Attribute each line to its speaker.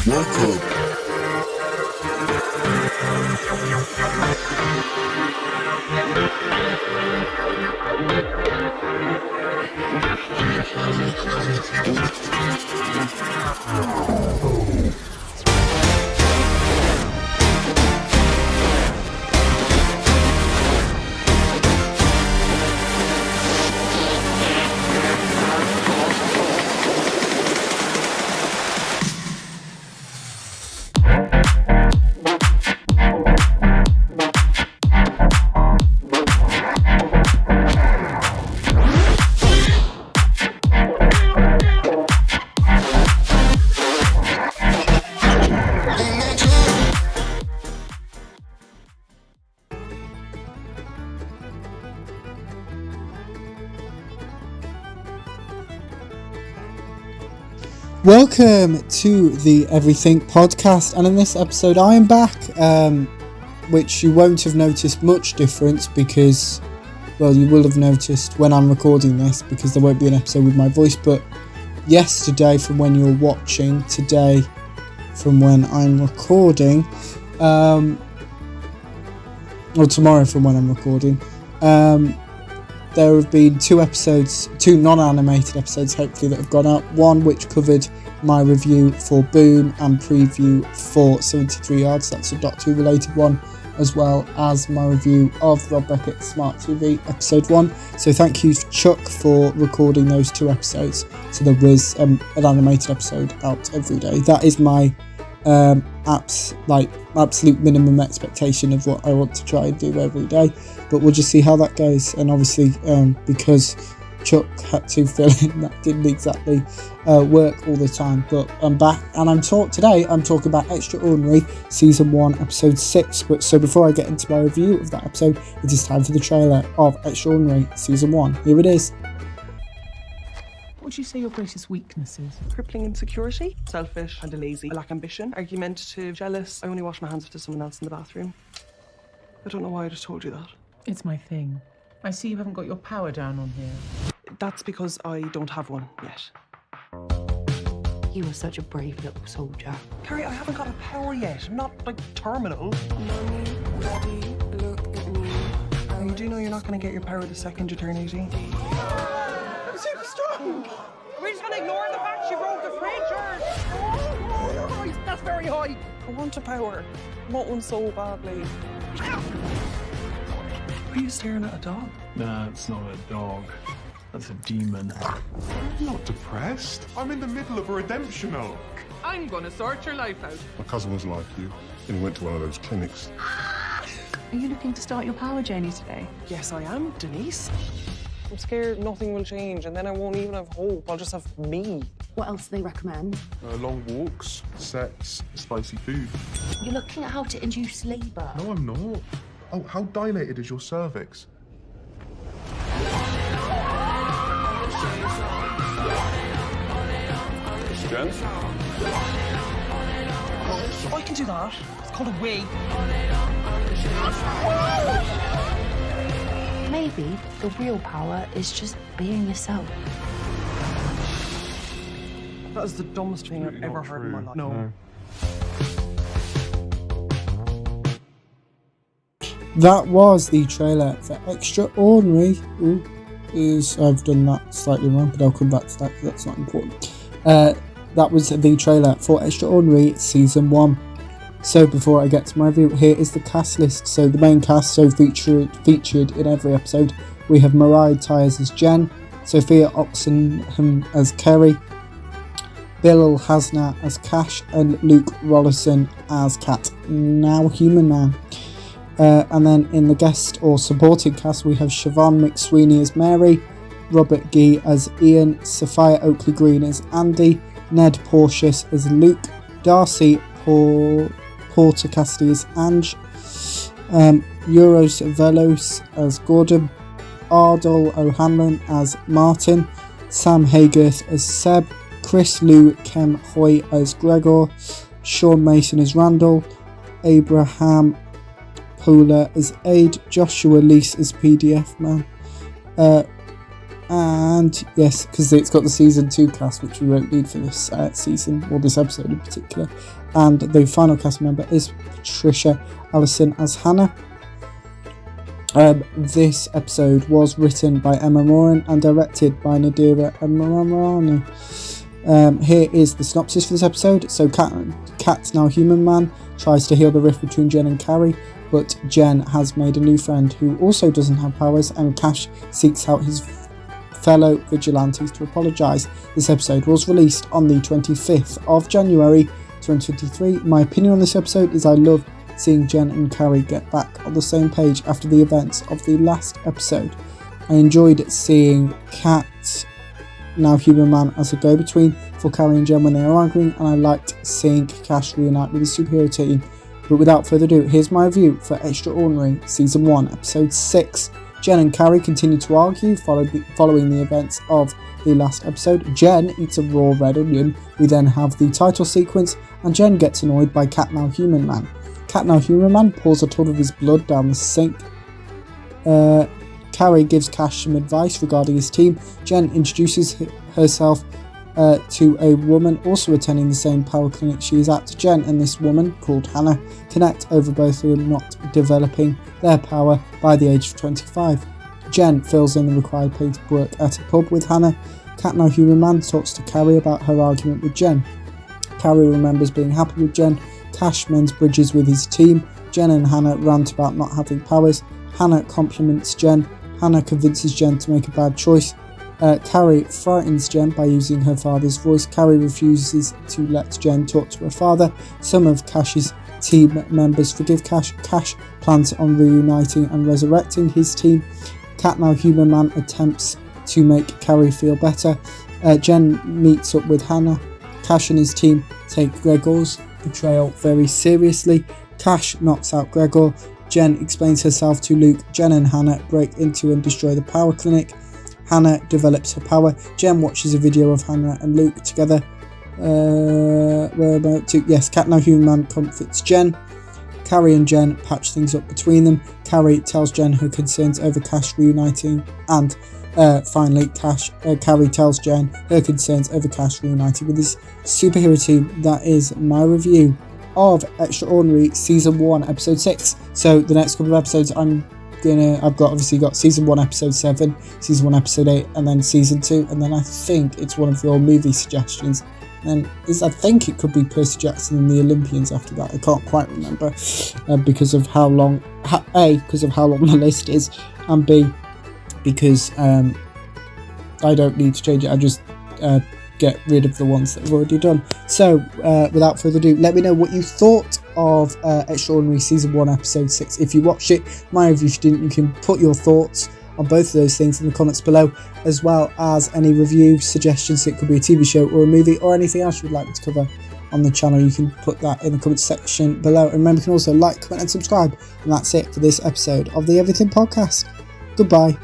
Speaker 1: Welcome.
Speaker 2: Welcome to the Everything podcast, and in this episode I am back, which you won't have noticed much difference because, well, you will have noticed when I'm recording this because there won't be an episode with my voice, but yesterday from when you're watching, today from when I'm recording, or tomorrow from when I'm recording, there have been two non-animated episodes hopefully that have gone up. One which covered my review for Boom and preview for 73 Yards, that's a Doctor Who related one, as well as my review of Rob Beckett's Smart TV episode 1. So thank you Chuck for recording those two episodes. So there was an animated episode out every day. That is my absolute minimum expectation of what I want to try and do every day, but we'll just see how that goes. And obviously because Chuck had to fill in, that didn't exactly work all the time, but I'm back and I'm talking about Extraordinary season 1 episode 6. But so before I get into my review of that episode, it is time for the trailer of Extraordinary season 1. Here it is.
Speaker 3: What would you say your greatest weakness is?
Speaker 4: Crippling insecurity, selfish and lazy, I lack ambition, argumentative, jealous. I only wash my hands if there's someone else in the bathroom. I don't know why I just told you that.
Speaker 3: It's my thing. I see you haven't got your power down on here.
Speaker 4: That's because I don't have one yet.
Speaker 5: You were such a brave little soldier.
Speaker 4: Carrie, I haven't got a power yet. I'm not, terminal.
Speaker 6: Mommy, Daddy, look at me.
Speaker 4: You do know you're not going to get your power the second you turn 18? I'm super strong! We're just going to ignore the fact she broke the fridge, or... Oh, right, that's very high. I want a power. I want one so badly. Are you staring at a dog?
Speaker 7: Nah, it's not a dog. That's a demon.
Speaker 1: I'm not depressed. I'm in the middle of a redemption arc.
Speaker 4: I'm going to sort your life out.
Speaker 1: My cousin was like you, and he went to one of those clinics.
Speaker 5: Are you looking to start your power journey today?
Speaker 4: Yes, I am, Denise. I'm scared nothing will change, and then I won't even have hope. I'll just have me.
Speaker 5: What else do they recommend?
Speaker 1: Long walks, sex, spicy food.
Speaker 5: You're looking at how to induce labour.
Speaker 1: No, I'm not. Oh, how dilated is your cervix? Jen?
Speaker 4: I can do that. It's called a wig.
Speaker 5: Maybe the real power is just being yourself.
Speaker 4: That is the dumbest thing I've ever heard in my life. No.
Speaker 2: That was the trailer for Extraordinary. I've done that slightly wrong, but I'll come back to that because that's not important. That was the trailer for Extraordinary season 1. So before I get to my review, here is the cast list. So the main cast, featured in every episode, we have Mariah Tyres as Jen, Sophia Oxenham as Kerry, Bill Hasner as Cash, and Luke Rollison as Cat, now Human Man. And then in the guest or supporting cast, we have Siobhan McSweeney as Mary, Robert Gee as Ian, Sophia Oakley Green as Andy, Ned Porteous as Luke, Darcy Porter-Casti as Ange, Euros Velos as Gordon, Ardal O'Hanlon as Martin, Sam Haygarth as Seb, Chris Lou Kem Hoy as Gregor, Sean Mason as Randall, Abraham Pooler as Aid, Joshua Leese as PDF Man, And yes, because it's got the season 2 cast, which we won't need for this season, or this episode in particular. And the final cast member is Patricia Allison as Hannah. This episode was written by Emma Moran and directed by Nadira Amrani. Here is the synopsis for this episode. So Kat, now human man, tries to heal the rift between Jen and Carrie, but Jen has made a new friend who also doesn't have powers, and Cash seeks out his fellow vigilantes to apologise. This episode was released on the 25th of January 2023. My opinion on this episode is I love seeing Jen and Carrie get back on the same page after the events of the last episode. I enjoyed seeing Kat, now human man, as a go-between for Carrie and Jen when they are arguing, and I liked seeing Cash reunite with his superhero team. But without further ado, here's my review for Extraordinary Season 1, Episode 6. Jen and Carrie continue to argue following the events of the last episode. Jen eats a raw red onion. We then have the title sequence, and Jen gets annoyed by Cat Now Human Man. Cat Now Human Man pours a ton of his blood down the sink. Carrie gives Cash some advice regarding his team. Jen introduces herself to a woman also attending the same power clinic she is at. Jen and this woman, called Hannah, connect over both of them not developing their power by the age of 25. Jen fills in the required paperwork at a pub with Hannah. Cat Now Human Man talks to Carrie about her argument with Jen. Carrie remembers being happy with Jen. Cash mends bridges with his team. Jen and Hannah rant about not having powers. Hannah compliments Jen. Hannah convinces Jen to make a bad choice. Carrie frightens Jen by using her father's voice. Carrie refuses to let Jen talk to her father. Some of Cash's team members forgive Cash. Cash plans on reuniting and resurrecting his team. Cat Now Human Man attempts to make Carrie feel better. Jen meets up with Hannah. Cash and his team take Gregor's betrayal very seriously. Cash knocks out Gregor. Jen explains herself to Luke. Jen and Hannah break into and destroy the power clinic. Hannah develops her power. Jen watches a video of Hannah and Luke together. Cat Now Human Man comforts Jen. Carrie and Jen patch things up between them. Carrie tells Jen her concerns over Cash reuniting, and finally Carrie tells Jen her concerns over Cash reuniting with his superhero team. That is my review of Extraordinary Season 1 Episode 6. So the next couple of episodes I've got Season 1 Episode 7, Season 1 Episode 8, and then Season 2, and then I think it's one of your movie suggestions. And I think it could be Percy Jackson and the Olympians after that. I can't quite remember because of how long the list is, and B, because I don't need to change it. I just get rid of the ones that I've already done. So without further ado, let me know what you thought of Extraordinary Season 1 Episode 6. If you watched it, my review, if you didn't, you can put your thoughts on both of those things in the comments below, as well as any review suggestions. It could be a TV show or a movie or anything else you'd like me to cover on the channel. You can put that in the comments section below. And remember, you can also like, comment and subscribe. And that's it for this episode of the Everything Podcast. Goodbye.